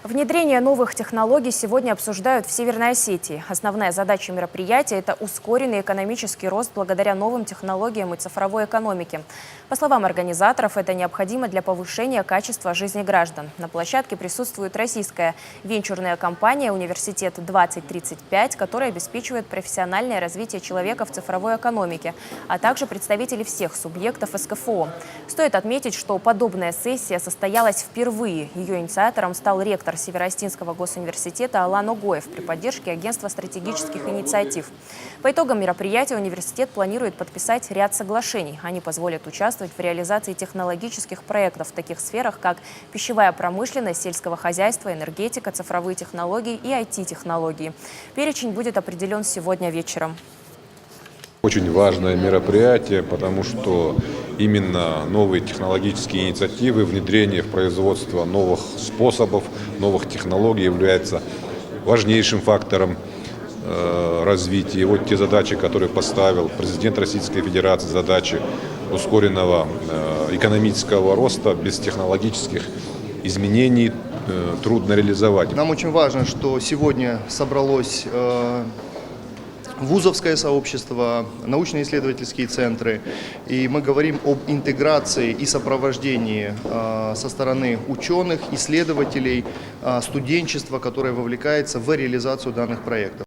Внедрение новых технологий сегодня обсуждают в Северной Осетии. Основная задача мероприятия – это ускоренный экономический рост благодаря новым технологиям и цифровой экономике. По словам организаторов, это необходимо для повышения качества жизни граждан. На площадке присутствует российская венчурная компания «Университет 2035», которая обеспечивает профессиональное развитие человека в цифровой экономике, а также представители всех субъектов СКФО. Стоит отметить, что подобная сессия состоялась впервые. Ее инициатором стал ректор Северо-Осетинского госуниверситета Алан Огоев при поддержке Агентства стратегических инициатив. По итогам мероприятия университет планирует подписать ряд соглашений. Они позволят участвовать в реализации технологических проектов в таких сферах, как пищевая промышленность, сельского хозяйства, энергетика, цифровые технологии и IT-технологии. Перечень будет определен сегодня вечером. Очень важное мероприятие, потому что именно новые технологические инициативы, внедрение в производство новых способов, новых технологий является важнейшим фактором развития. И вот те задачи, которые поставил президент Российской Федерации, задачи ускоренного экономического роста без технологических изменений трудно реализовать. Нам очень важно, что сегодня собралось вузовское сообщество, научно-исследовательские центры. И мы говорим об интеграции и сопровождении со стороны ученых, исследователей, студенчества, которое вовлекается в реализацию данных проектов.